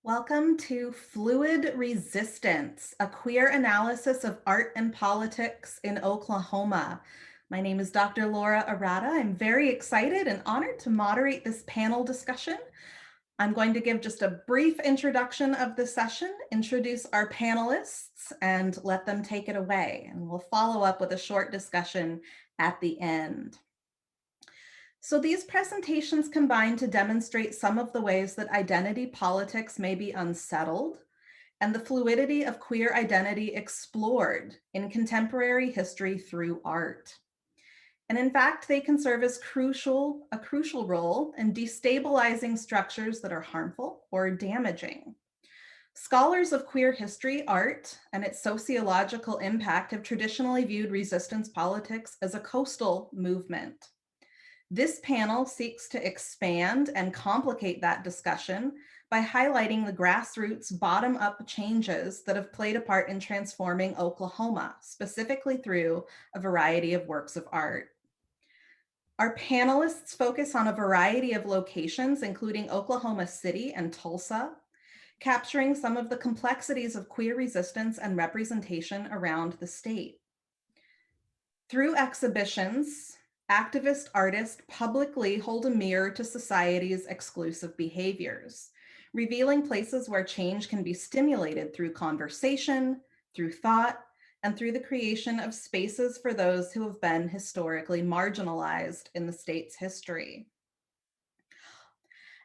Welcome to Fluid Resistance, a queer analysis of art and politics in Oklahoma. My name is Dr. Laura Arata. I'm very excited and honored to moderate this panel discussion. I'm going to give just a brief introduction of the session, introduce our panelists, and let them take it away. And we'll follow up with a short discussion at the end. So these presentations combine to demonstrate some of the ways that identity politics may be unsettled and the fluidity of queer identity explored in contemporary history through art. And in fact, they can serve as a crucial role in destabilizing structures that are harmful or damaging. Scholars of queer history, art, and its sociological impact have traditionally viewed resistance politics as a coastal movement. This panel seeks to expand and complicate that discussion by highlighting the grassroots bottom-up changes that have played a part in transforming Oklahoma, specifically through a variety of works of art. Our panelists focus on a variety of locations, including Oklahoma City and Tulsa, capturing some of the complexities of queer resistance and representation around the state. Through exhibitions, activist artists publicly hold a mirror to society's exclusive behaviors, revealing places where change can be stimulated through conversation, through thought, and through the creation of spaces for those who have been historically marginalized in the state's history.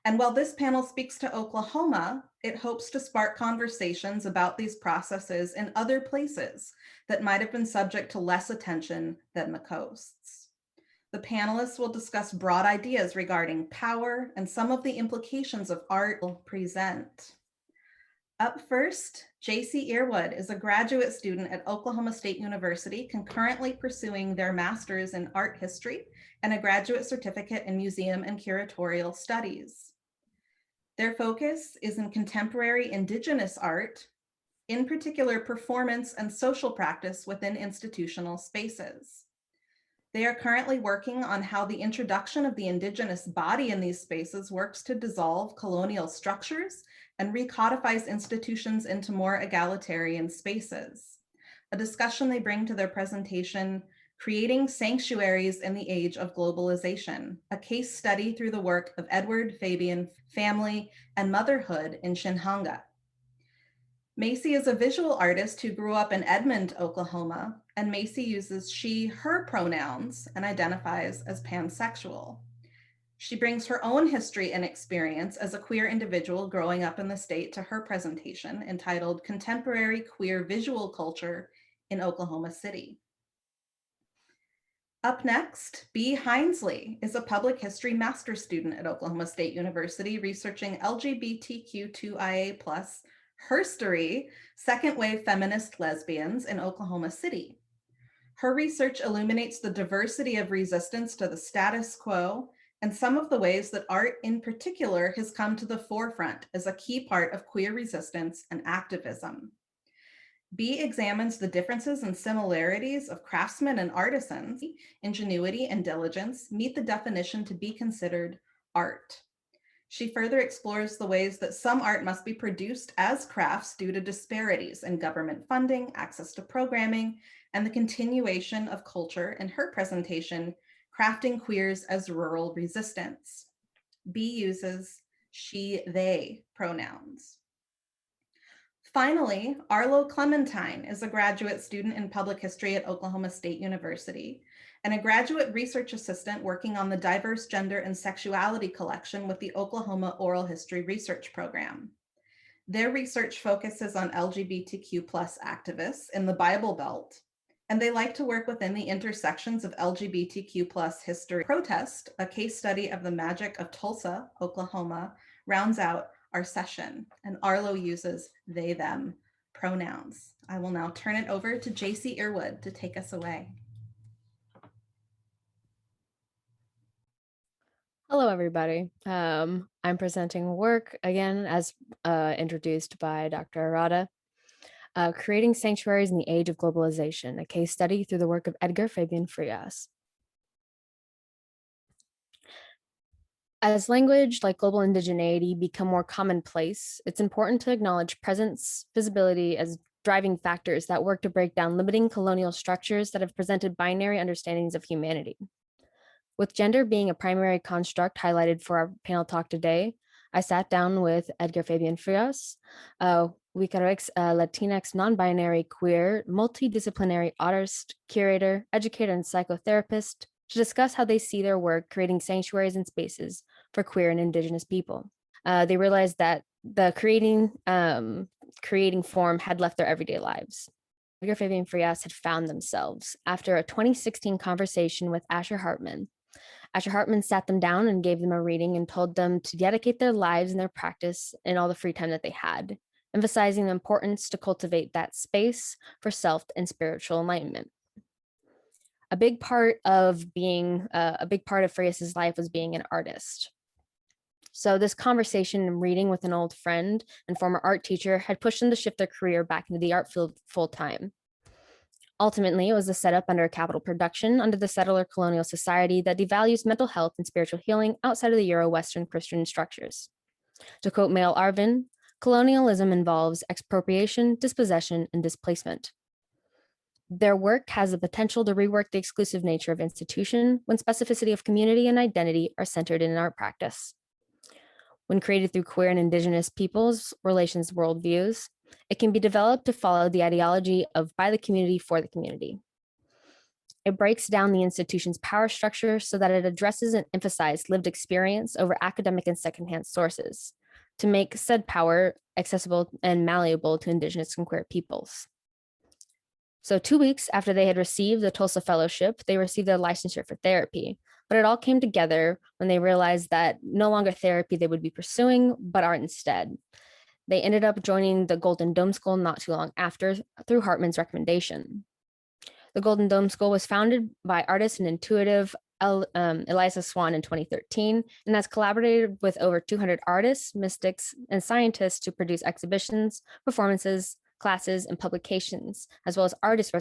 And while this panel speaks to Oklahoma, it hopes to spark conversations about these processes in other places that might have been subject to less attention than the coasts. The panelists will discuss broad ideas regarding power and some of the implications of art will present. Up first, Jacie Earwood is a graduate student at Oklahoma State University, concurrently pursuing their master's in art history and a graduate certificate in museum and curatorial studies. Their focus is in contemporary Indigenous art, in particular performance and social practice within institutional spaces. They are currently working on how the introduction of the Indigenous body in these spaces works to dissolve colonial structures and recodifies institutions into more egalitarian spaces. A discussion they bring to their presentation, Creating Sanctuaries in the Age of Globalization, a case study through the work of Edward Fabian, Family and Motherhood in Shinhanga. Macy is a visual artist who grew up in Edmond, Oklahoma, and Macy uses she, her pronouns and identifies as pansexual. She brings her own history and experience as a queer individual growing up in the state to her presentation entitled Contemporary Queer Visual Culture in Oklahoma City. Up next, B. Hinesley is a public history master's student at Oklahoma State University researching LGBTQ2IA+ herstory, second wave feminist lesbians in Oklahoma City. Her research illuminates the diversity of resistance to the status quo and some of the ways that art in particular has come to the forefront as a key part of queer resistance and activism. B examines the differences and similarities of craftsmen and artisans. Ingenuity and diligence meet the definition to be considered art. She further explores the ways that some art must be produced as crafts due to disparities in government funding, access to programming, and the continuation of culture in her presentation, Crafting Queers as Rural Resistance. B uses she, they pronouns. Finally, Arlowe Clementine is a graduate student in public history at Oklahoma State University and a graduate research assistant working on the Diverse Gender and Sexuality collection with the Oklahoma Oral History Research Program. Their research focuses on LGBTQ+ activists in the Bible Belt, and they like to work within the intersections of LGBTQ+ history. Protest, a case study of the magic of Tulsa, Oklahoma, rounds out our session, and Arlowe uses they, them pronouns. I will now turn it over to Jacie Earwood to take us away. Hello, everybody. I'm presenting work again as introduced by Dr. Arata, Creating Sanctuaries in the Age of Globalization, a case study through the work of Edgar Fabian Frias. As language like global indigeneity become more commonplace, it's important to acknowledge presence, visibility as driving factors that work to break down limiting colonial structures that have presented binary understandings of humanity. With gender being a primary construct highlighted for our panel talk today, I sat down with Edgar Fabian Frias, a Wicarex Latinx non-binary queer multidisciplinary artist, curator, educator, and psychotherapist to discuss how they see their work creating sanctuaries and spaces for queer and indigenous people. They realized that the creating form had left their everyday lives. Edgar Fabian Frias had found themselves after a 2016 conversation with Asher Hartman. Asher Hartman sat them down and gave them a reading and told them to dedicate their lives and their practice in all the free time that they had, emphasizing the importance to cultivate that space for self and spiritual enlightenment. A big part of Frias's life was being an artist. So this conversation and reading with an old friend and former art teacher had pushed them to shift their career back into the art field full time. Ultimately, it was a setup under a capital production under the settler colonial society that devalues mental health and spiritual healing outside of the Euro-Western Christian structures. To quote Mail Arvin, colonialism involves expropriation, dispossession, and displacement. Their work has the potential to rework the exclusive nature of institution when specificity of community and identity are centered in an art practice. When created through queer and indigenous peoples' relations worldviews, it can be developed to follow the ideology of by the community for the community. It breaks down the institution's power structure so that it addresses and emphasizes lived experience over academic and secondhand sources to make said power accessible and malleable to indigenous and queer peoples. So 2 weeks after they had received the Tulsa Fellowship, they received their licensure for therapy. But it all came together when they realized that no longer therapy they would be pursuing, but art instead. They ended up joining the Golden Dome School not too long after through Hartman's recommendation. The Golden Dome School was founded by artist and intuitive Eliza Swan in 2013 and has collaborated with over 200 artists, mystics, and scientists to produce exhibitions, performances, classes, and publications, as well as artist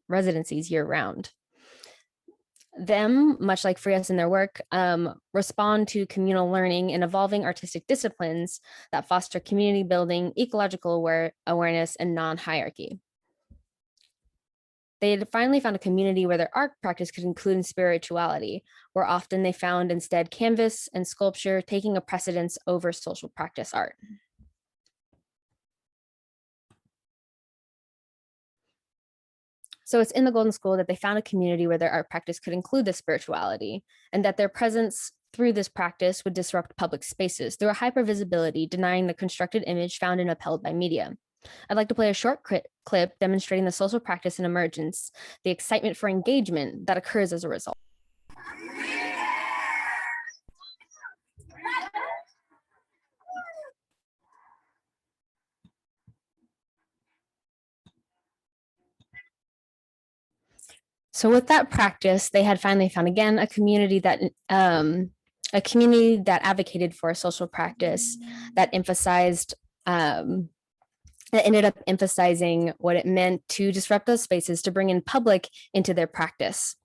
residencies year-round. Them, much like Frias in their work, respond to communal learning and evolving artistic disciplines that foster community building, ecological awareness, and non-hierarchy. They had finally found a community where their art practice could include spirituality, where often they found instead canvas and sculpture taking a precedence over social practice art. So it's in the Golden School that they found a community where their art practice could include this spirituality, and that their presence through this practice would disrupt public spaces through a hypervisibility, denying the constructed image found and upheld by media. I'd like to play a short clip demonstrating the social practice and emergence, the excitement for engagement that occurs as a result. So with that practice, they had finally found again a community that advocated for a social practice that emphasized that ended up emphasizing what it meant to disrupt those spaces to bring in public into their practice.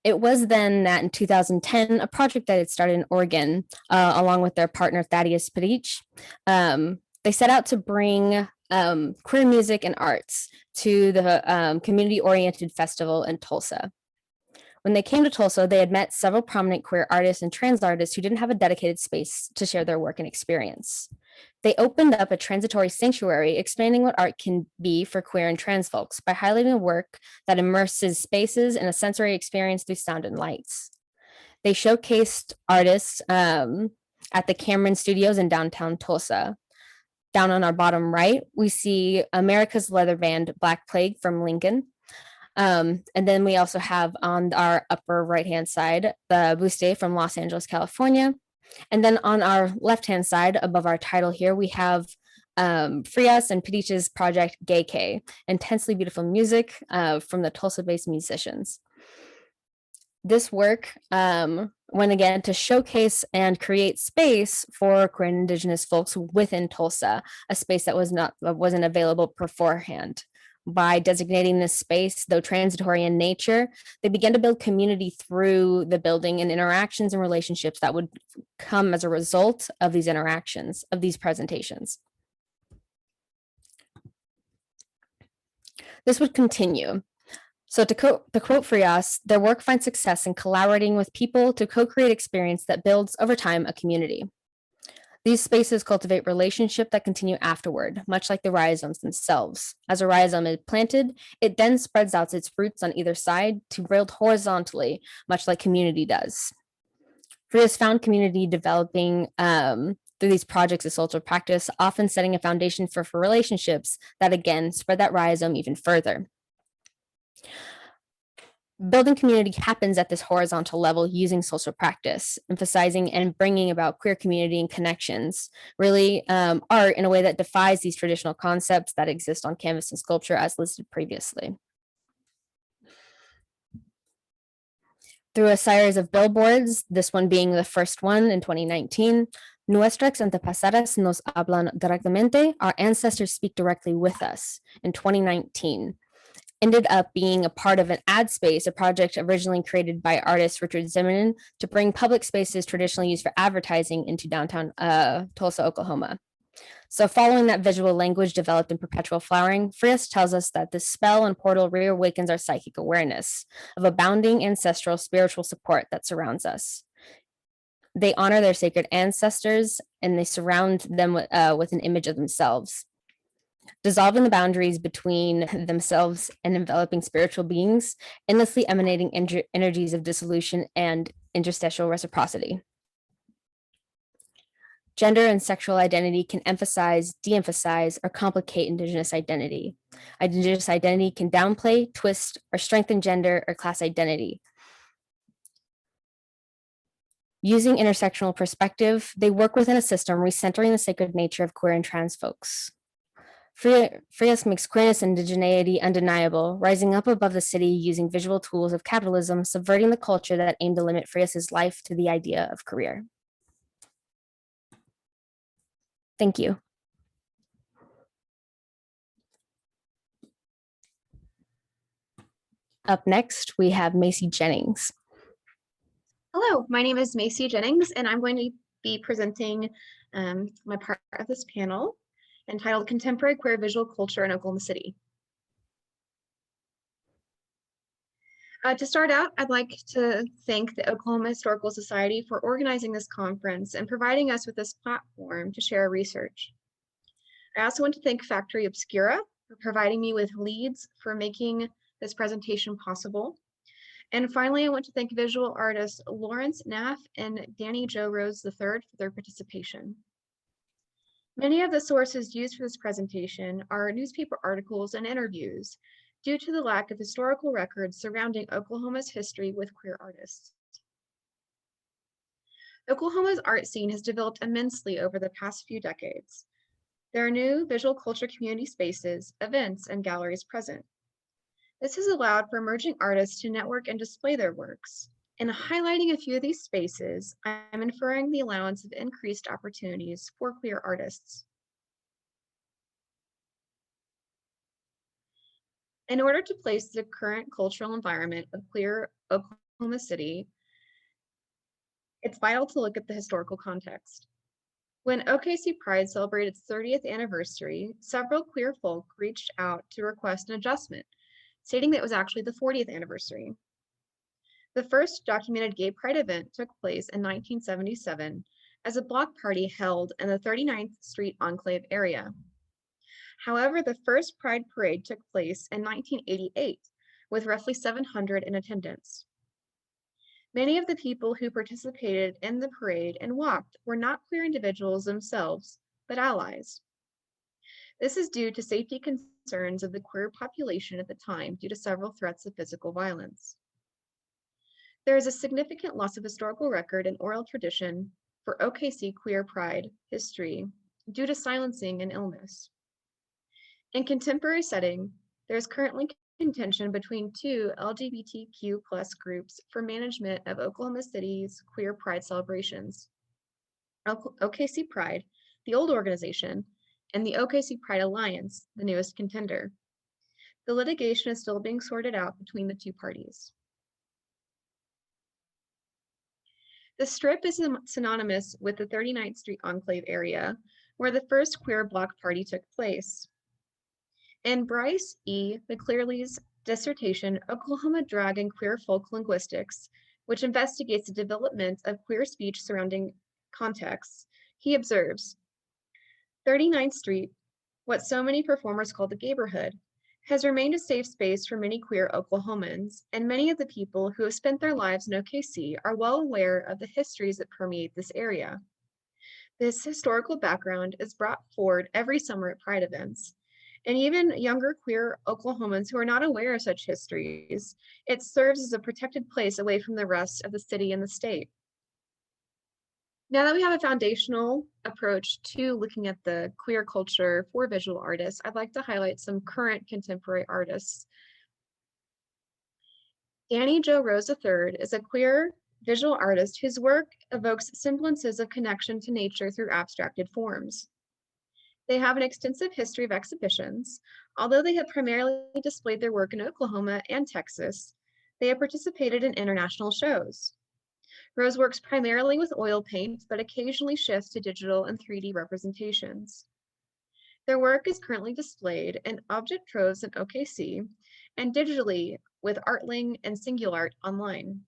It was then that in 2010, a project that had started in Oregon, along with their partner Thaddeus Padich, they set out to bring queer music and arts to the community-oriented festival in Tulsa. When they came to Tulsa, they had met several prominent queer artists and trans artists who didn't have a dedicated space to share their work and experience. They opened up a transitory sanctuary, expanding what art can be for queer and trans folks by highlighting a work that immerses spaces in a sensory experience through sound and lights. They showcased artists at the Cameron Studios in downtown Tulsa. Down on our bottom right, we see America's leather band Black Plague from Lincoln. And then we also have on our upper right-hand side, the Buste from Los Angeles, California. And then on our left-hand side, above our title here, we have Frias and Padich's project Gay K, intensely beautiful music from the Tulsa-based musicians. This work went again to showcase and create space for queer and indigenous folks within Tulsa, a space that wasn't available beforehand. by designating this space, though transitory in nature, they began to build community through the building and interactions and relationships that would come as a result of these interactions, of these presentations. This would continue. So to quote Frias, their work finds success in collaborating with people to co-create experience that builds over time a community. These spaces cultivate relationships that continue afterward, much like the rhizomes themselves. As a rhizome is planted, it then spreads out its roots on either side to build horizontally, much like community does. Frias found community developing through these projects of social practice, often setting a foundation for relationships that again spread that rhizome even further. Building community happens at this horizontal level using social practice, emphasizing and bringing about queer community and connections, really art in a way that defies these traditional concepts that exist on canvas and sculpture as listed previously. Through a series of billboards, this one being the first one in 2019, Nuestras antepasadas nos hablan directamente, our ancestors speak directly with us, in 2019. Ended up being a part of an ad space, a project originally created by artist Richard Zimmerman to bring public spaces traditionally used for advertising into downtown Tulsa, Oklahoma. So following that visual language developed in perpetual flowering, Frias tells us that this spell and portal reawakens our psychic awareness of abounding ancestral spiritual support that surrounds us. They honor their sacred ancestors and they surround them with an image of themselves, dissolving the boundaries between themselves and enveloping spiritual beings, endlessly emanating energies of dissolution and interstitial reciprocity. Gender and sexual identity can emphasize, de-emphasize, or complicate Indigenous identity. Indigenous identity can downplay, twist, or strengthen gender or class identity. Using intersectional perspective, they work within a system recentering the sacred nature of queer and trans folks. Frias makes queerness and indigeneity undeniable, rising up above the city using visual tools of capitalism, subverting the culture that aimed to limit Frias's life to the idea of career. Thank you. Up next, we have Macy Jennings. Hello, my name is Macy Jennings, and I'm going to be presenting my part of this panel entitled Contemporary Queer Visual Culture in Oklahoma City. To start out, I'd like to thank the Oklahoma Historical Society for organizing this conference and providing us with this platform to share research. I also want to thank Factory Obscura for providing me with leads for making this presentation possible. And finally, I want to thank visual artists Lawrence Naff and Danny Jo Rose III for their participation. Many of the sources used for this presentation are newspaper articles and interviews due to the lack of historical records surrounding Oklahoma's history with queer artists. Oklahoma's art scene has developed immensely over the past few decades. There are new visual culture community spaces, events, and galleries present. This has allowed for emerging artists to network and display their works. In highlighting a few of these spaces, I'm inferring the allowance of increased opportunities for queer artists. In order to place the current cultural environment of queer Oklahoma City, it's vital to look at the historical context. When OKC Pride celebrated its 30th anniversary, several queer folk reached out to request an adjustment, stating that it was actually the 40th anniversary. The first documented gay pride event took place in 1977 as a block party held in the 39th Street Enclave area. However, the first Pride Parade took place in 1988 with roughly 700 in attendance. Many of the people who participated in the parade and walked were not queer individuals themselves, but allies. This is due to safety concerns of the queer population at the time due to several threats of physical violence. There is a significant loss of historical record and oral tradition for OKC queer pride history due to silencing and illness. In contemporary setting, there is currently contention between two LGBTQ+ groups for management of Oklahoma City's queer pride celebrations. OKC Pride, the old organization, and the OKC Pride Alliance, the newest contender. The litigation is still being sorted out between the two parties. The Strip is synonymous with the 39th Street Enclave area, where the first queer block party took place. In Bryce E. McClearly's dissertation, Oklahoma Drag and Queer Folk Linguistics, which investigates the development of queer speech surrounding contexts, he observes, 39th Street, what so many performers call the gayborhood, has remained a safe space for many queer Oklahomans, and many of the people who have spent their lives in OKC are well aware of the histories that permeate this area. This historical background is brought forward every summer at Pride events, and even younger queer Oklahomans who are not aware of such histories, it serves as a protected place away from the rest of the city and the state. Now that we have a foundational approach to looking at the queer culture for visual artists, I'd like to highlight some current contemporary artists. Danny Jo Rose III is a queer visual artist whose work evokes semblances of connection to nature through abstracted forms. They have an extensive history of exhibitions. Although they have primarily displayed their work in Oklahoma and Texas, they have participated in international shows. Rose works primarily with oil paint, but occasionally shifts to digital and 3D representations. Their work is currently displayed in object troves in OKC and digitally with Artling and Singulart online.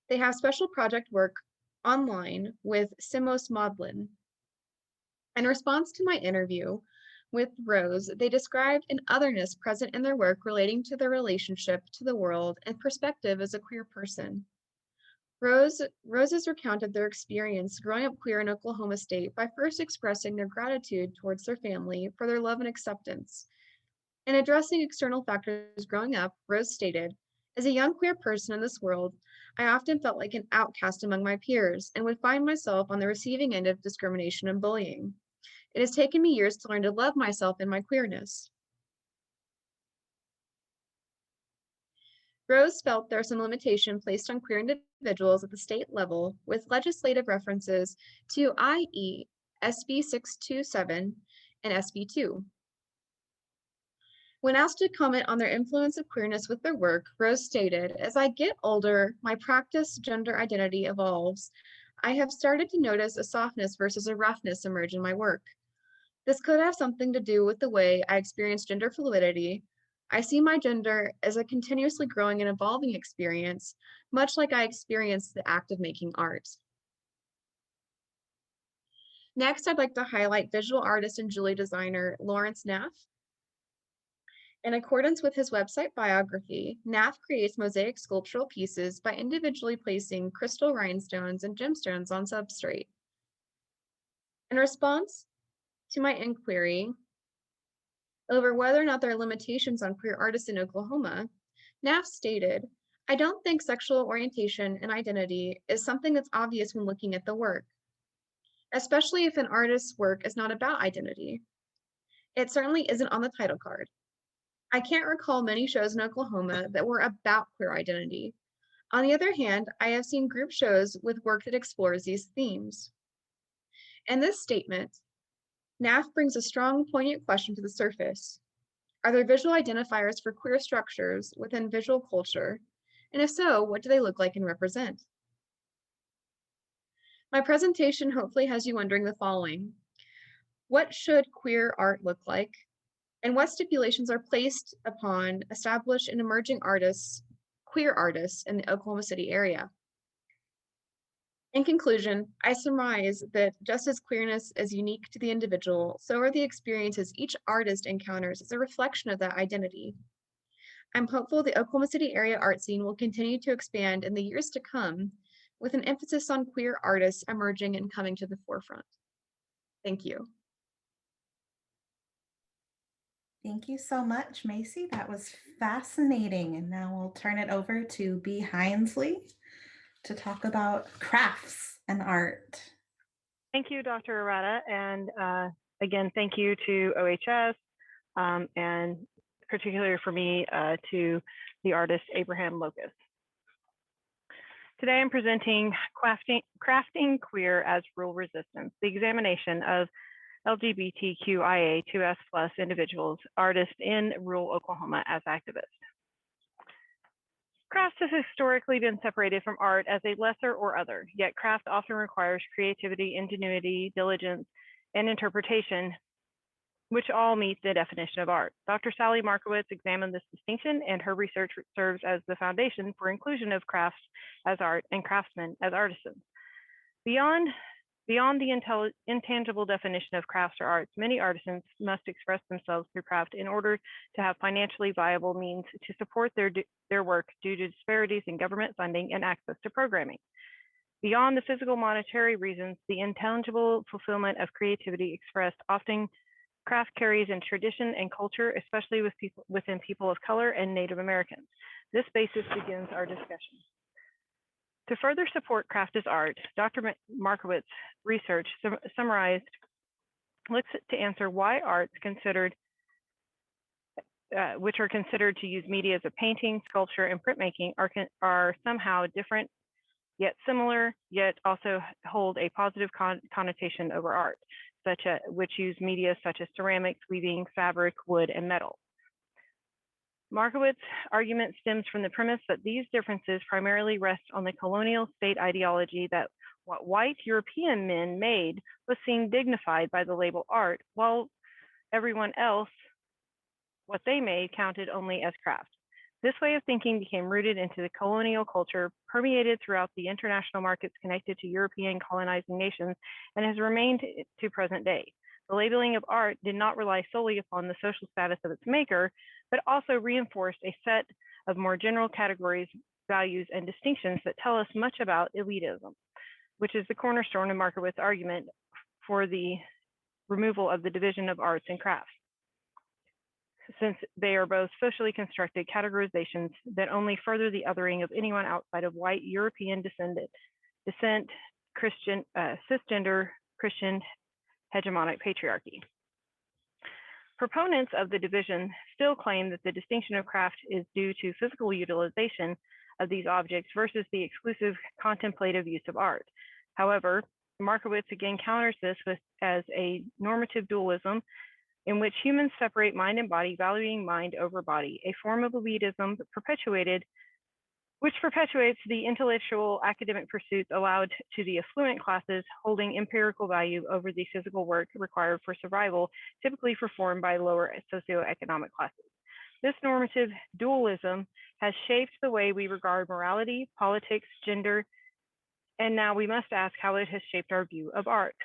They have special project work online with Simos Modlin. In response to my interview with Rose, they described an otherness present in their work relating to their relationship to the world and perspective as a queer person. Roses recounted their experience growing up queer in Oklahoma State by first expressing their gratitude towards their family for their love and acceptance. In addressing external factors growing up, Rose stated, as a young queer person in this world, I often felt like an outcast among my peers and would find myself on the receiving end of discrimination and bullying. It has taken me years to learn to love myself in my queerness. Rose felt there are some limitation placed on queer individuals at the state level with legislative references to i.e. SB 627 and SB 2. When asked to comment on their influence of queerness with their work, Rose stated, as I get older, my practice gender identity evolves. I have started to notice a softness versus a roughness emerge in my work. This could have something to do with the way I experience gender fluidity. I see my gender as a continuously growing and evolving experience, much like I experience the act of making art. Next, I'd like to highlight visual artist and jewelry designer Lawrence Naff. In accordance with his website biography, Naff creates mosaic sculptural pieces by individually placing crystal rhinestones and gemstones on substrate. In response to my inquiry over whether or not there are limitations on queer artists in Oklahoma, Naff stated, I don't think sexual orientation and identity is something that's obvious when looking at the work, especially if an artist's work is not about identity. It certainly isn't on the title card. I can't recall many shows in Oklahoma that were about queer identity. On the other hand, I have seen group shows with work that explores these themes. In this statement, Naff brings a strong, poignant question to the surface. Are there visual identifiers for queer structures within visual culture? And if so, what do they look like and represent? My presentation hopefully has you wondering the following. What should queer art look like? And what stipulations are placed upon established and emerging artists, queer artists in the Oklahoma City area? In conclusion, I surmise that just as queerness is unique to the individual, so are the experiences each artist encounters as a reflection of that identity. I'm hopeful the Oklahoma City area art scene will continue to expand in the years to come, with an emphasis on queer artists emerging and coming to the forefront. Thank you. Thank you so much, Macy. That was fascinating. And now we'll turn it over to B. Hinesley to talk about crafts and art. Thank you, Dr. Arata. And again, thank you to OHS and particularly for me to the artist Abraham Locust. Today I'm presenting Crafting Queer as Rural Resistance, the examination of LGBTQIA2S+ individuals, artists in rural Oklahoma as activists. Craft has historically been separated from art as a lesser or other, yet craft often requires creativity, ingenuity, diligence, and interpretation, which all meet the definition of art. Dr. Sally Markowitz examined this distinction, and her research serves as the foundation for inclusion of crafts as art and craftsmen as artisans. Beyond the intangible definition of crafts or arts, many artisans must express themselves through craft in order to have financially viable means to support their work due to disparities in government funding and access to programming. Beyond the physical monetary reasons, the intangible fulfillment of creativity expressed often craft carries in tradition and culture, especially within people of color and Native Americans. This basis begins our discussion. To further support craft as art, Dr. Markowitz's research looks to answer why arts which are considered to use medias of painting, sculpture, and printmaking are somehow different, yet similar, yet also hold a positive connotation over art, which use media such as ceramics, weaving, fabric, wood, and metal. Markowitz's argument stems from the premise that these differences primarily rest on the colonial state ideology that what white European men made was seen dignified by the label art, while everyone else, what they made counted only as craft. This way of thinking became rooted into the colonial culture, permeated throughout the international markets connected to European colonizing nations, and has remained to present day. The labeling of art did not rely solely upon the social status of its maker, but also reinforced a set of more general categories, values, and distinctions that tell us much about elitism, which is the cornerstone of Markowitz's argument for the removal of the division of arts and crafts, since they are both socially constructed categorizations that only further the othering of anyone outside of white European descent, Christian, cisgender Christian hegemonic patriarchy. Proponents of the division still claim that the distinction of craft is due to physical utilization of these objects versus the exclusive contemplative use of art. However, Markowitz again counters this as a normative dualism in which humans separate mind and body, valuing mind over body, a form of elitism which perpetuates the intellectual academic pursuits allowed to the affluent classes, holding empirical value over the physical work required for survival, typically performed by lower socioeconomic classes. This normative dualism has shaped the way we regard morality, politics, gender, and now we must ask how it has shaped our view of art.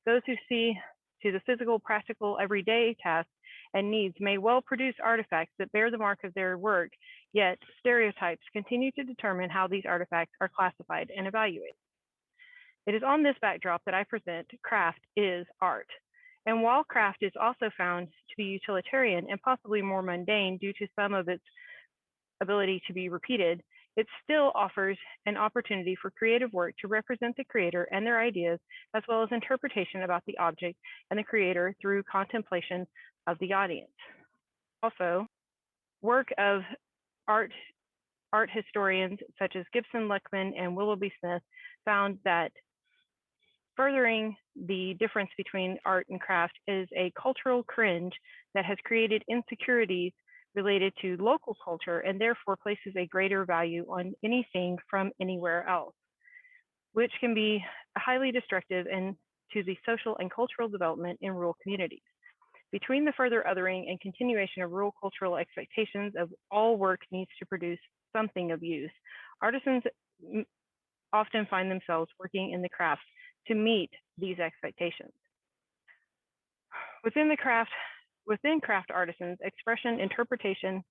Those who see to the physical, practical, everyday tasks and needs may well produce artifacts that bear the mark of their work, yet stereotypes continue to determine how these artifacts are classified and evaluated. It is on this backdrop that I present Craft is Art. And while craft is also found to be utilitarian and possibly more mundane due to some of its ability to be repeated, it still offers an opportunity for creative work to represent the creator and their ideas, as well as interpretation about the object and the creator through contemplation of the audience. Also, work of art historians such as Gibson, Luckman, and Willoughby Smith found that furthering the difference between art and craft is a cultural cringe that has created insecurities related to local culture and therefore places a greater value on anything from anywhere else, which can be highly destructive to the social and cultural development in rural communities. Between the further othering and continuation of rural cultural expectations of all work needs to produce something of use, artisans often find themselves working in the craft to meet these expectations. Within craft artisans, expression, interpretation,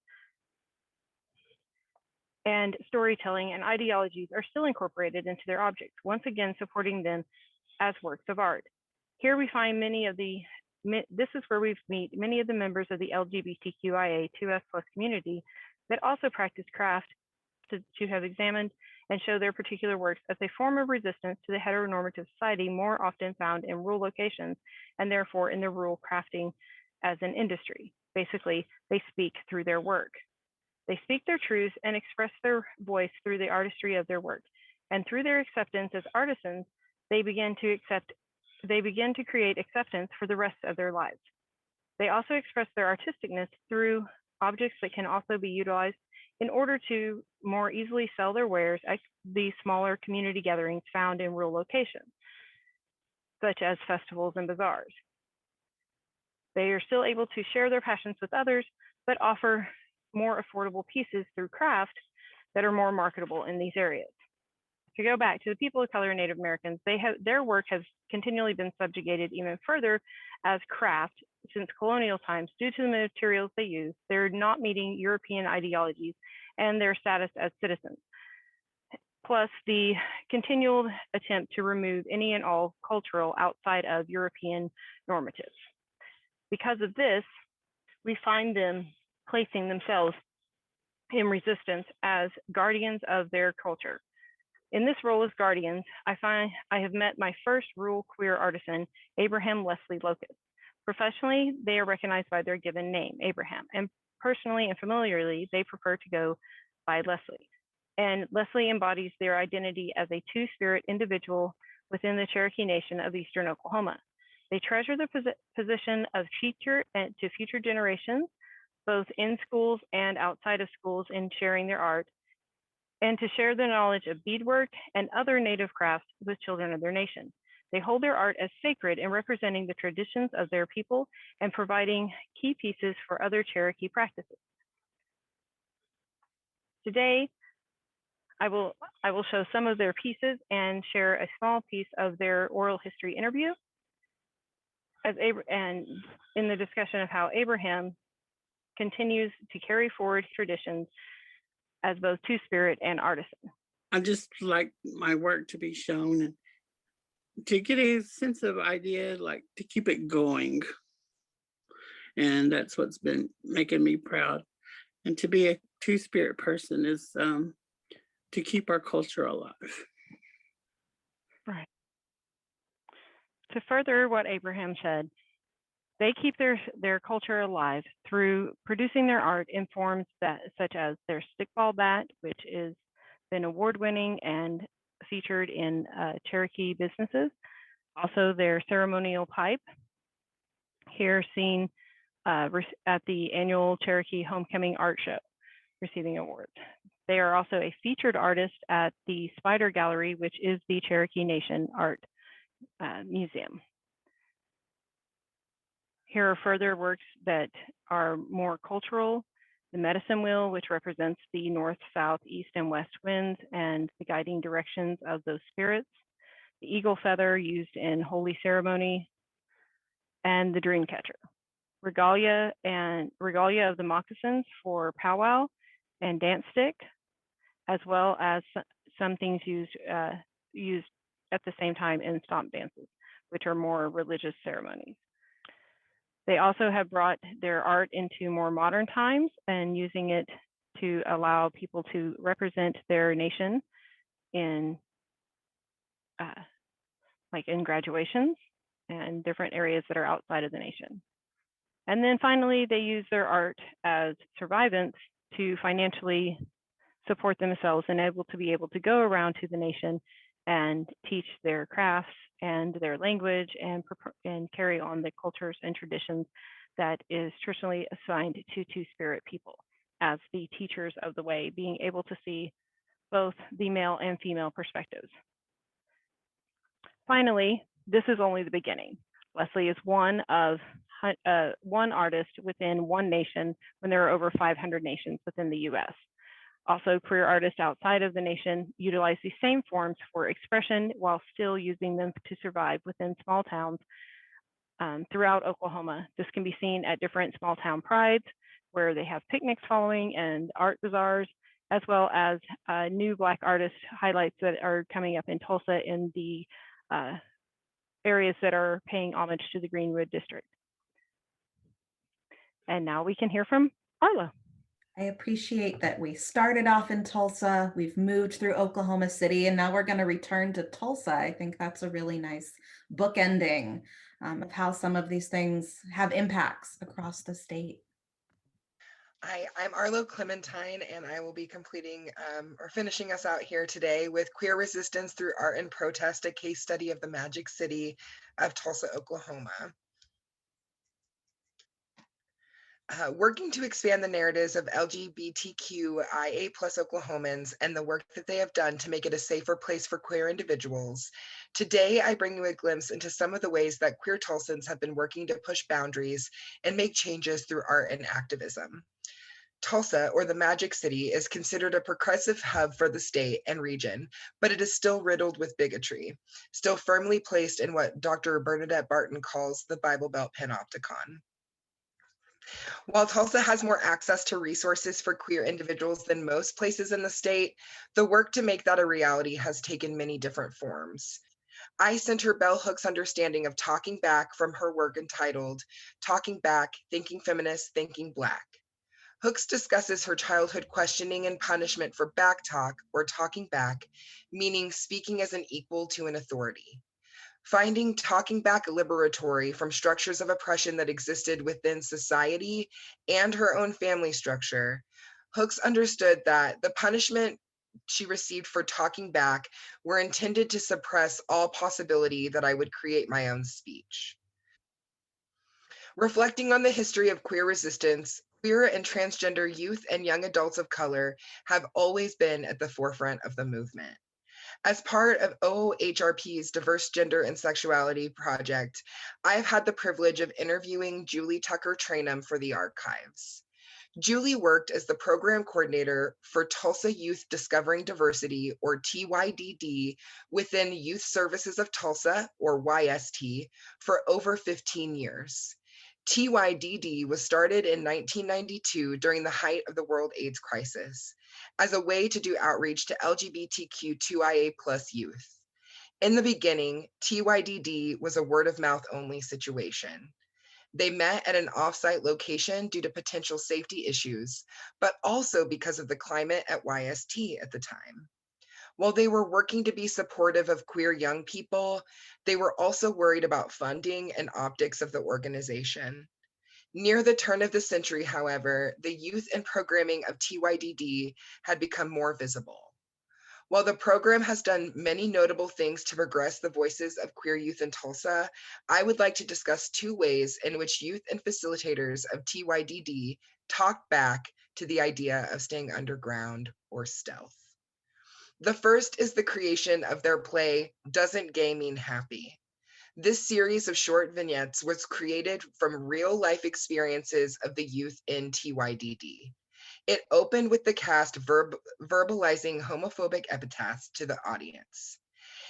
and storytelling and ideologies are still incorporated into their objects, once again supporting them as works of art. Here we find this is where we meet many of the members of the LGBTQIA2S+ community that also practice craft to have examined and show their particular works as a form of resistance to the heteronormative society more often found in rural locations and therefore in the rural crafting as an industry. Basically, they speak through their work. They speak their truths and express their voice through the artistry of their work. And through their acceptance as artisans, they begin to accept they begin to create acceptance for the rest of their lives. They also express their artisticness through objects that can also be utilized in order to more easily sell their wares at the smaller community gatherings found in rural locations, such as festivals and bazaars. They are still able to share their passions with others, but offer more affordable pieces through craft that are more marketable in these areas. To go back to the people of color and Native Americans, their work has continually been subjugated even further as craft since colonial times due to the materials they use. They're not meeting European ideologies and their status as citizens. Plus the continual attempt to remove any and all cultural outside of European normatives. Because of this, we find them placing themselves in resistance as guardians of their culture. In this role as guardians, I find I have met my first rural queer artisan, Abraham Leslie Locust. Professionally, they are recognized by their given name, Abraham, and personally and familiarly, they prefer to go by Leslie. And Leslie embodies their identity as a two-spirit individual within the Cherokee Nation of Eastern Oklahoma. They treasure the position of teacher to future generations, both in schools and outside of schools, in sharing their art, and to share the knowledge of beadwork and other native crafts with children of their nation. They hold their art as sacred in representing the traditions of their people and providing key pieces for other Cherokee practices. Today, I will show some of their pieces and share a small piece of their oral history interview and in the discussion of how Abraham continues to carry forward traditions as both two-spirit and artisan. I just like my work to be shown and to get a sense of idea, like to keep it going. And that's what's been making me proud. And to be a two-spirit person is to keep our culture alive. Right. To further what Abraham said, they keep their culture alive through producing their art in forms such as their stickball bat, which has been award-winning and featured in Cherokee businesses. Also their ceremonial pipe, here seen at the annual Cherokee Homecoming Art Show, receiving awards. They are also a featured artist at the Spider Gallery, which is the Cherokee Nation Art Museum. Here are further works that are more cultural. The medicine wheel, which represents the north, south, east, and west winds and the guiding directions of those spirits. The eagle feather used in holy ceremony, and the dream catcher. Regalia of the moccasins for powwow and dance stick, as well as some things used at the same time in stomp dances, which are more religious ceremonies. They also have brought their art into more modern times and using it to allow people to represent their nation in like in graduations and different areas that are outside of the nation. And then finally, they use their art as survivance to financially support themselves and able to go around to the nation and teach their crafts and their language and carry on the cultures and traditions that is traditionally assigned to two-spirit people as the teachers of the way, being able to see both the male and female perspectives. Finally, this is only the beginning. Leslie is one artist within one nation when there are over 500 nations within the US. Also, queer artists outside of the nation utilize these same forms for expression while still using them to survive within small towns throughout Oklahoma. This can be seen at different small town prides where they have picnics following and art bazaars, as well as new Black artist highlights that are coming up in Tulsa in the areas that are paying homage to the Greenwood district. And now we can hear from Arlowe. I appreciate that we started off in Tulsa, we've moved through Oklahoma City, and now we're going to return to Tulsa. I think that's a really nice bookending of how some of these things have impacts across the state. Hi, I'm Arlowe Clementine, and I will be completing or finishing us out here today with Queer Resistance Through Art and Protest, a case study of the Magic City of Tulsa, Oklahoma. Working to expand the narratives of LGBTQIA+ Oklahomans and the work that they have done to make it a safer place for queer individuals. Today, I bring you a glimpse into some of the ways that queer Tulsans have been working to push boundaries and make changes through art and activism. Tulsa, or the Magic City, is considered a progressive hub for the state and region, but it is still riddled with bigotry, still firmly placed in what Dr. Bernadette Barton calls the Bible Belt panopticon. While Tulsa has more access to resources for queer individuals than most places in the state, the work to make that a reality has taken many different forms. I center Bell Hook's understanding of talking back from her work entitled Talking Back, Thinking Feminist, Thinking Black. Hooks discusses her childhood questioning and punishment for backtalk or talking back, meaning speaking as an equal to an authority. Finding talking back liberatory from structures of oppression that existed within society and her own family structure, Hooks understood that the punishment she received for talking back were intended to suppress all possibility that I would create my own speech. Reflecting on the history of queer resistance, queer and transgender youth and young adults of color have always been at the forefront of the movement. As part of OHRP's Diverse Gender and Sexuality Project, I've had the privilege of interviewing Julie Tucker Trainum for the archives. Julie worked as the program coordinator for Tulsa Youth Discovering Diversity, or TYDD, within Youth Services of Tulsa, or YST, for over 15 years. TYDD was started in 1992 during the height of the World AIDS crisis as a way to do outreach to LGBTQ2IA+ youth. In the beginning, TYDD was a word of mouth only situation. They met at an offsite location due to potential safety issues, but also because of the climate at YST at the time. While they were working to be supportive of queer young people, they were also worried about funding and optics of the organization. Near the turn of the century, however, the youth and programming of TYDD had become more visible. While the program has done many notable things to progress the voices of queer youth in Tulsa, I would like to discuss two ways in which youth and facilitators of TYDD talk back to the idea of staying underground or stealth. The first is the creation of their play, Doesn't Gay Mean Happy? This series of short vignettes was created from real life experiences of the youth in TYDD. It opened with the cast verbalizing homophobic epithets to the audience.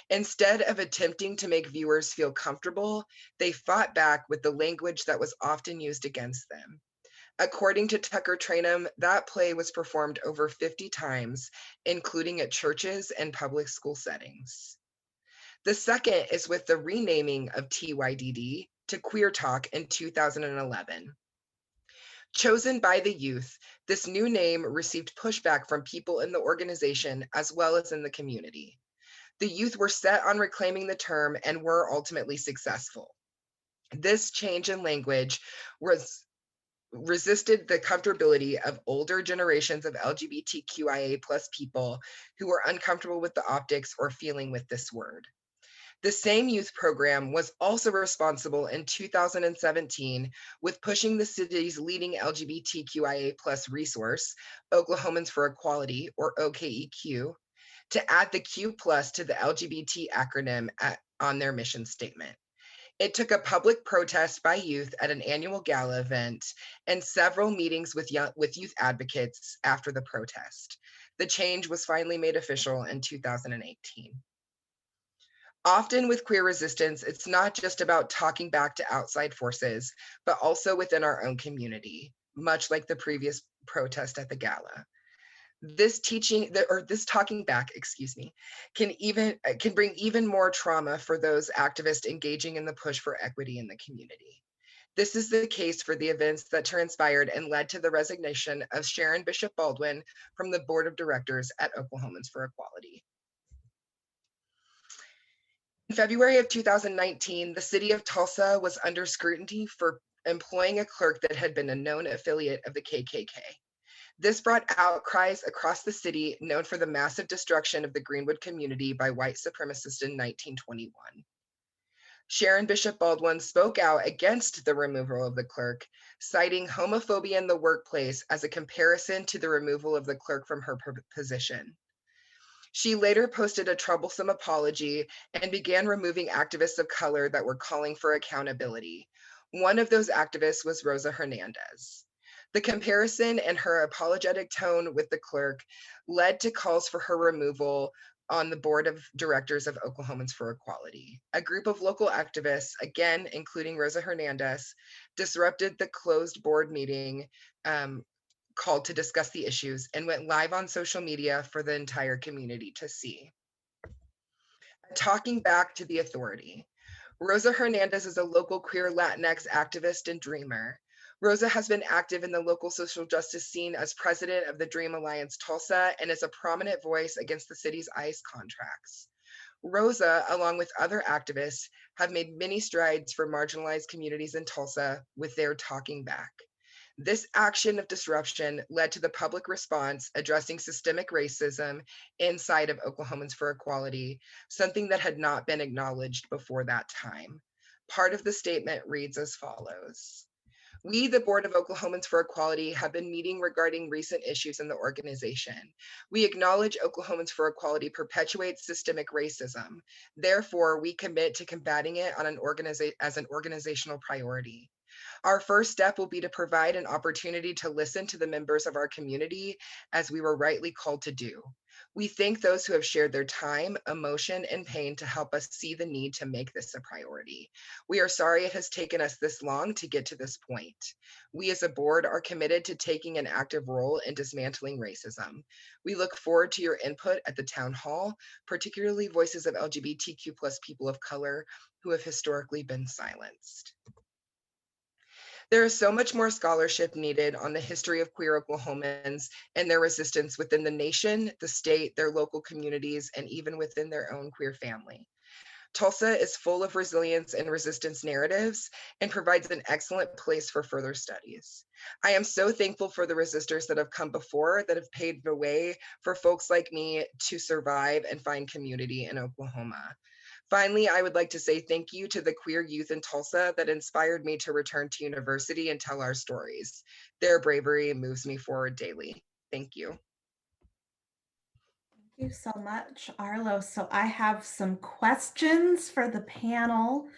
Instead of attempting to make viewers feel comfortable, they fought back with the language that was often used against them. According to Tucker Trainum, that play was performed over 50 times, including at churches and public school settings. The second is with the renaming of TYDD to Queer Talk in 2011. Chosen by the youth, this new name received pushback from people in the organization as well as in the community. The youth were set on reclaiming the term and were ultimately successful. This change in language resisted the comfortability of older generations of LGBTQIA+ people who were uncomfortable with the optics or feeling with this word. The same youth program was also responsible in 2017 with pushing the city's leading LGBTQIA+ resource, Oklahomans for Equality, or OKEQ, to add the Q+ to the LGBT acronym on their mission statement. It took a public protest by youth at an annual gala event and several meetings with youth advocates after the protest. The change was finally made official in 2018. Often with queer resistance, it's not just about talking back to outside forces, but also within our own community, much like the previous protest at the gala. This talking back, can bring even more trauma for those activists engaging in the push for equity in the community. This is the case for the events that transpired and led to the resignation of Sharon Bishop Baldwin from the board of directors at Oklahomans for Equality. In February of 2019, the city of Tulsa was under scrutiny for employing a clerk that had been a known affiliate of the KKK. This brought outcries across the city, known for the massive destruction of the Greenwood community by white supremacists in 1921. Sharon Bishop Baldwin spoke out against the removal of the clerk, citing homophobia in the workplace as a comparison to the removal of the clerk from her position. She later posted a troublesome apology and began removing activists of color that were calling for accountability. One of those activists was Rosa Hernandez. The comparison and her apologetic tone with the clerk led to calls for her removal on the board of directors of Oklahomans for Equality. A group of local activists, again, including Rosa Hernandez, disrupted the closed board meeting called to discuss the issues and went live on social media for the entire community to see. Talking back to the authority. Rosa Hernandez is a local queer Latinx activist and dreamer. Rosa has been active in the local social justice scene as president of the Dream Alliance Tulsa and is a prominent voice against the city's ICE contracts. Rosa, along with other activists, have made many strides for marginalized communities in Tulsa with their Talking Back. This action of disruption led to the public response addressing systemic racism inside of Oklahomans for Equality, something that had not been acknowledged before that time. Part of the statement reads as follows. We, the Board of Oklahomans for Equality, have been meeting regarding recent issues in the organization. We acknowledge Oklahomans for Equality perpetuates systemic racism. Therefore, we commit to combating it on as an organizational priority. Our first step will be to provide an opportunity to listen to the members of our community as we were rightly called to do. We thank those who have shared their time, emotion, and pain to help us see the need to make this a priority. We are sorry it has taken us this long to get to this point. We as a board are committed to taking an active role in dismantling racism. We look forward to your input at the town hall, particularly voices of LGBTQ+ people of color who have historically been silenced. There is so much more scholarship needed on the history of queer Oklahomans and their resistance within the nation, the state, their local communities, and even within their own queer family. Tulsa is full of resilience and resistance narratives and provides an excellent place for further studies. I am so thankful for the resistors that have come before that have paved the way for folks like me to survive and find community in Oklahoma. Finally, I would like to say thank you to the queer youth in Tulsa that inspired me to return to university and tell our stories. Their bravery moves me forward daily. Thank you. Thank you so much, Arlowe. So I have some questions for the panel.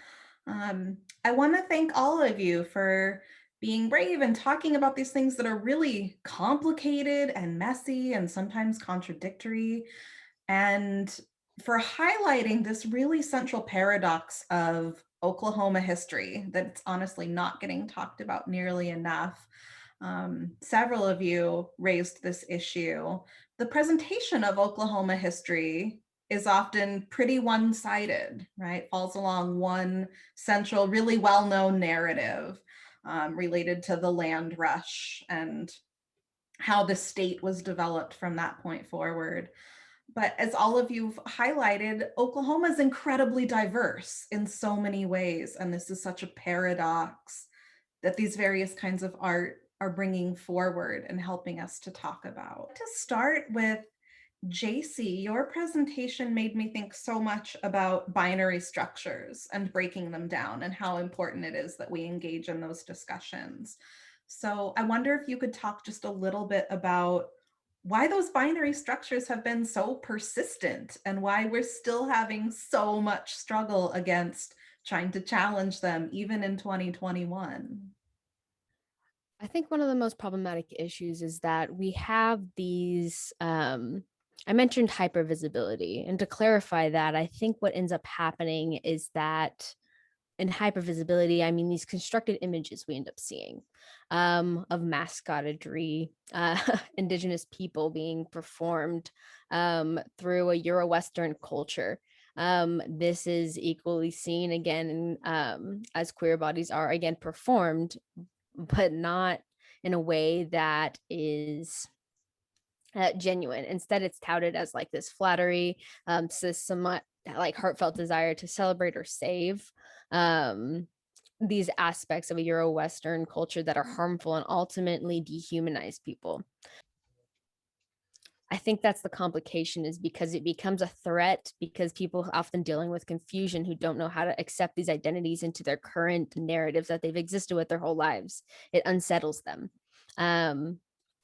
I want to thank all of you for being brave and talking about these things that are really complicated and messy and sometimes contradictory, and for highlighting this really central paradox of Oklahoma history that's honestly not getting talked about nearly enough. Several of you raised this issue. The presentation of Oklahoma history is often pretty one-sided, right? Falls along one central, really well-known narrative related to the land rush and how the state was developed from that point forward. But as all of you've highlighted, Oklahoma is incredibly diverse in so many ways. And this is such a paradox that these various kinds of art are bringing forward and helping us to talk about. To start with, Jacie, your presentation made me think so much about binary structures and breaking them down and how important it is that we engage in those discussions. So I wonder if you could talk just a little bit about why those binary structures have been so persistent and why we're still having so much struggle against trying to challenge them even in 2021. I think one of the most problematic issues is that we have these, I mentioned hypervisibility. And to clarify that, I think what ends up happening is that in hypervisibility, I mean these constructed images we end up seeing of mascotadry, indigenous people being performed through a Euro-Western culture. This is equally seen again as queer bodies are again performed, but not in a way that is genuine. Instead, it's touted as like this flattery, somewhat like heartfelt desire to celebrate or save these aspects of a Euro-Western culture that are harmful and ultimately dehumanize people. I think that's the complication, is because it becomes a threat, because people often dealing with confusion who don't know how to accept these identities into their current narratives that they've existed with their whole lives. It unsettles them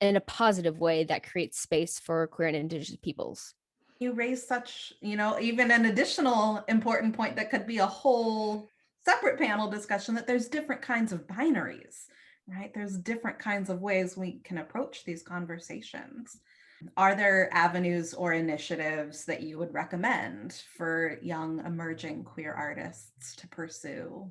in a positive way that creates space for queer and indigenous peoples. You raise such, even an additional important point that could be a whole separate panel discussion, that there's different kinds of binaries, right? There's different kinds of ways we can approach these conversations. Are there avenues or initiatives that you would recommend for young emerging queer artists to pursue?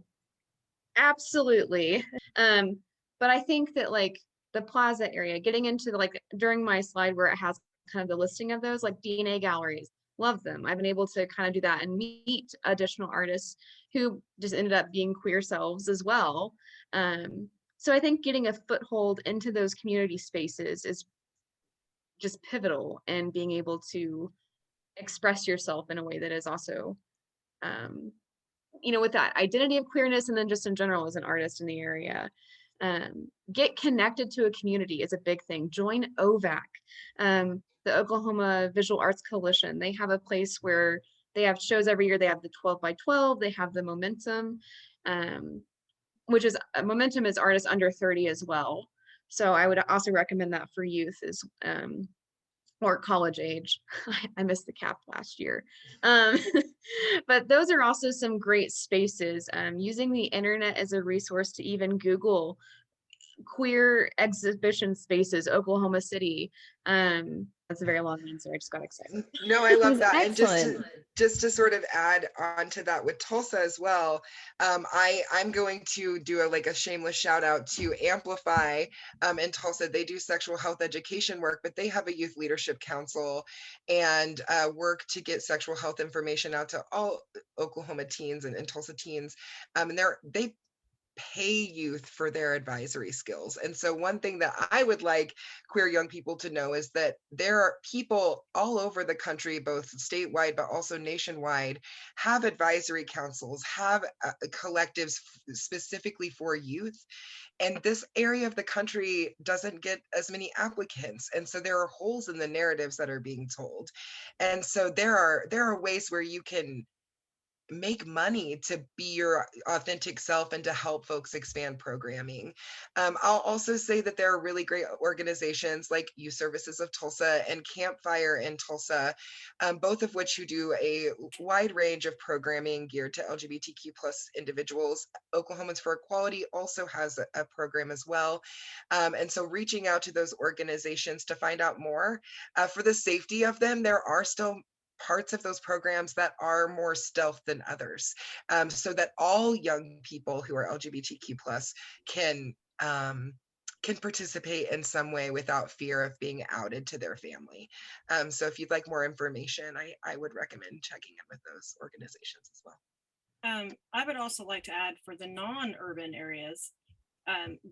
Absolutely. But I think that like the plaza area, getting into the, like during my slide where it has kind of the listing of those, like DNA galleries, love them. I've been able to kind of do that and meet additional artists who just ended up being queer selves as well. So I think getting a foothold into those community spaces is just pivotal, and being able to express yourself in a way that is also with that identity of queerness, and then just in general as an artist in the area. Get connected to a community is a big thing. Join OVAC, the Oklahoma Visual Arts Coalition. They have a place where they have shows every year. They have the 12 by 12, they have the Momentum, which is Momentum is artists under 30 as well. So I would also recommend that for youth as or college age. I missed the cap last year. But those are also some great spaces. Using the internet as a resource to even Google queer exhibition spaces, Oklahoma City. That's a very long answer. I just got excited. No, I love that. Excellent. And just to sort of add on to that with Tulsa as well, I'm going to do a shameless shout out to Amplify in Tulsa. They do sexual health education work, but they have a youth leadership council and work to get sexual health information out to all Oklahoma teens and Tulsa teens. And they pay youth for their advisory skills. And so one thing that I would like queer young people to know is that there are people all over the country, both statewide, but also nationwide, have advisory councils, have collectives specifically for youth. And this area of the country doesn't get as many applicants. And so there are holes in the narratives that are being told. And so there are ways where you can make money to be your authentic self and to help folks expand programming. I'll also say that there are really great organizations like Youth Services of Tulsa and Campfire in Tulsa, both of which who do a wide range of programming geared to LGBTQ plus individuals. Oklahomans for Equality also has a program as well. And so reaching out to those organizations to find out more. For the safety of them, there are still parts of those programs that are more stealth than others, so that all young people who are LGBTQ plus can participate in some way without fear of being outed to their family. So if you'd like more information, I would recommend checking in with those organizations as well. I would also like to add, for the non-urban areas,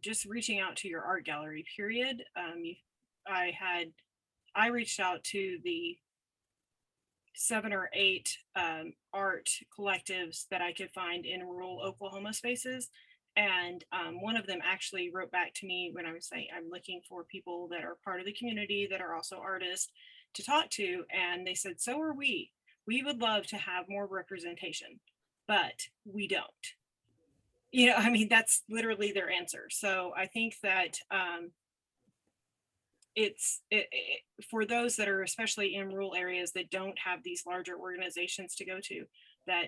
just reaching out to your art gallery, period. I reached out to the 7 or 8 art collectives that I could find in rural Oklahoma spaces. And one of them actually wrote back to me when I was saying, I'm looking for people that are part of the community that are also artists to talk to. And they said, so are we. We would love to have more representation, but we don't. That's literally their answer. So I think that for those that are especially in rural areas that don't have these larger organizations to go to, that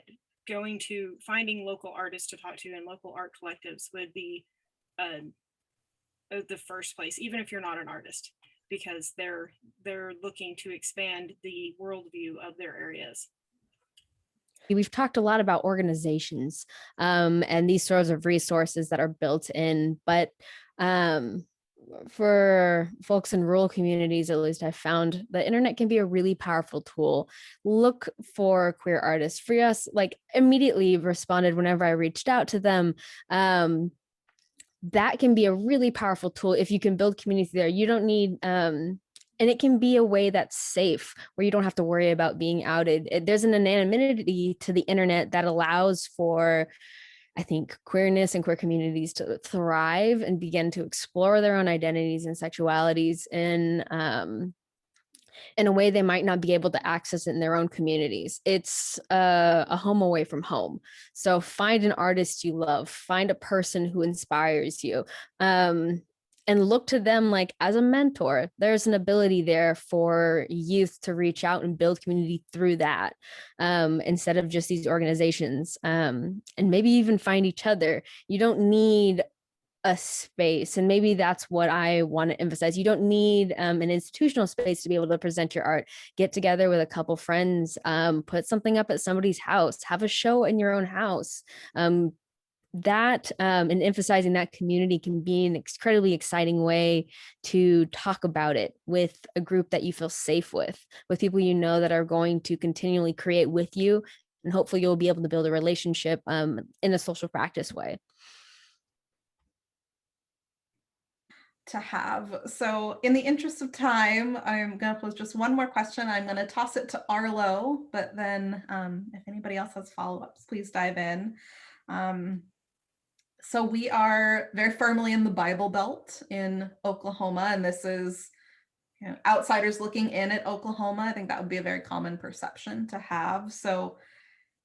finding local artists to talk to and local art collectives would be the first place, even if you're not an artist, because they're looking to expand the worldview of their areas. We've talked a lot about organizations and these sorts of resources that are built in, but for folks in rural communities, at least I found the internet can be a really powerful tool. Look for queer artists. For us, immediately responded whenever I reached out to them. That can be a really powerful tool if you can build community there. You don't need, and it can be a way that's safe, where you don't have to worry about being outed. There's an anonymity to the internet that allows for, I think, queerness and queer communities to thrive and begin to explore their own identities and sexualities in a way they might not be able to access it in their own communities. It's a home away from home. So find an artist you love, find a person who inspires you, and look to them like as a mentor. There's an ability there for youth to reach out and build community through that, instead of just these organizations, and maybe even find each other. You don't need a space, and maybe that's what I want to emphasize. You don't need an institutional space to be able to present your art. Get together with a couple friends, put something up at somebody's house, have a show in your own house. And emphasizing that community can be an incredibly exciting way to talk about it with a group that you feel safe with people you know that are going to continually create with you, and hopefully you'll be able to build a relationship in a social practice way. To have. So in the interest of time, I'm going to pose just one more question. I'm going to toss it to Arlowe, but then if anybody else has follow-ups, please dive in. So we are very firmly in the Bible Belt in Oklahoma, and this is, you know, outsiders looking in at Oklahoma. I think that would be a very common perception to have. So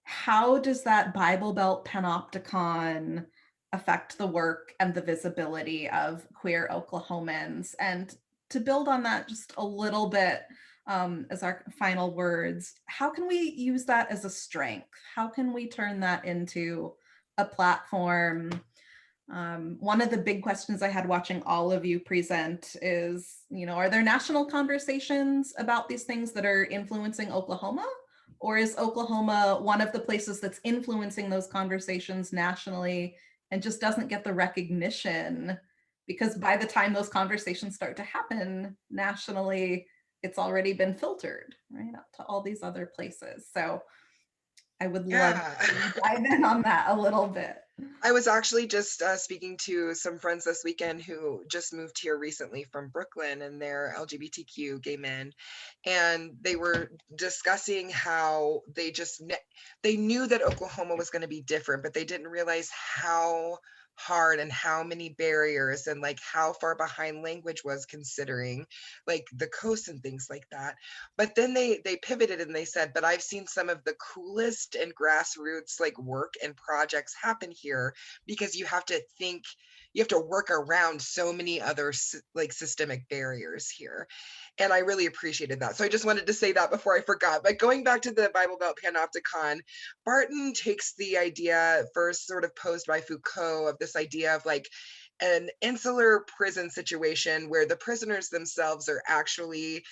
how does that Bible Belt panopticon affect the work and the visibility of queer Oklahomans? And to build on that just a little bit, as our final words, how can we use that as a strength? How can we turn that into a platform? One of the big questions I had watching all of you present is, you know, are there national conversations about these things that are influencing Oklahoma? Or is Oklahoma one of the places that's influencing those conversations nationally and just doesn't get the recognition? Because by the time those conversations start to happen nationally, it's already been filtered, right, out to all these other places. So I would love to dive in on that a little bit. I was actually just speaking to some friends this weekend who just moved here recently from Brooklyn, and they're LGBTQ gay men, and they were discussing how they knew that Oklahoma was going to be different, but they didn't realize how hard and how many barriers and like how far behind language was, considering like the coast and things like that. But then they pivoted and they said, but I've seen some of the coolest and grassroots like work and projects happen here, because you have to work around so many other like systemic barriers here. And I really appreciated that. So I just wanted to say that before I forgot. But going back to the Bible Belt Panopticon, Barton takes the idea first sort of posed by Foucault of this idea of like an insular prison situation where the prisoners themselves are actually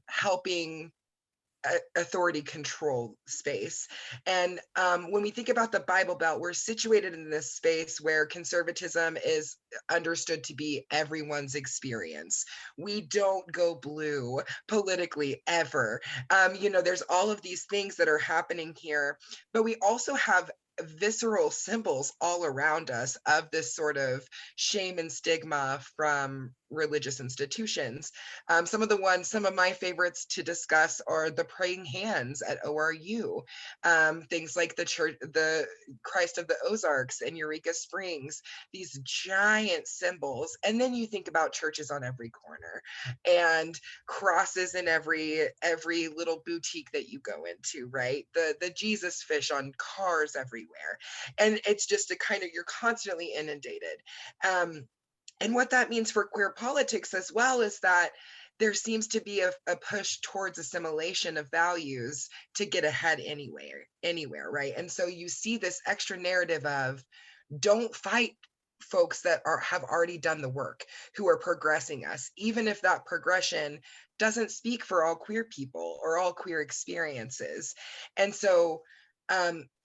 helping authority control space. And when we think about the Bible Belt, we're situated in this space where conservatism is understood to be everyone's experience. We don't go blue politically ever. You know, there's all of these things that are happening here, but we also have visceral symbols all around us of this sort of shame and stigma from religious institutions. Some of my favorites to discuss are the praying hands at ORU, things like the church, the Christ of the Ozarks and Eureka Springs, these giant symbols. And then you think about churches on every corner and crosses in every little boutique that you go into, right? The Jesus fish on cars everywhere. And it's just a kind of, you're constantly inundated. And what that means for queer politics as well is that there seems to be a push towards assimilation of values to get ahead anywhere, right? And so you see this extra narrative of don't fight folks that have already done the work, who are progressing us, even if that progression doesn't speak for all queer people or all queer experiences. And so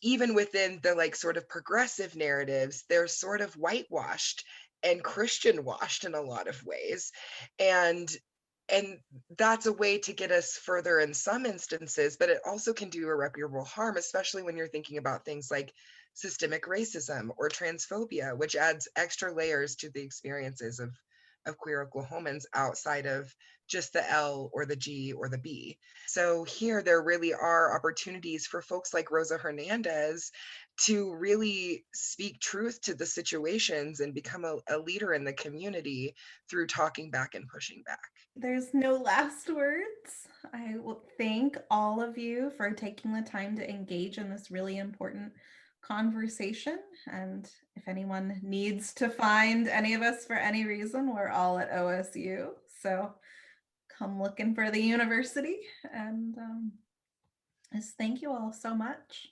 even within the like sort of progressive narratives, they're sort of whitewashed and Christian washed in a lot of ways. And that's a way to get us further in some instances, but it also can do irreparable harm, especially when you're thinking about things like systemic racism or transphobia, which adds extra layers to the experiences of of queer Oklahomans outside of just the L or the G or the B. So here there really are opportunities for folks like Rosa Hernandez to really speak truth to the situations and become a leader in the community through talking back and pushing back. There's no last words. I will thank all of you for taking the time to engage in this really important conversation. And if anyone needs to find any of us for any reason, we're all at OSU. So come looking for the university. And just thank you all so much.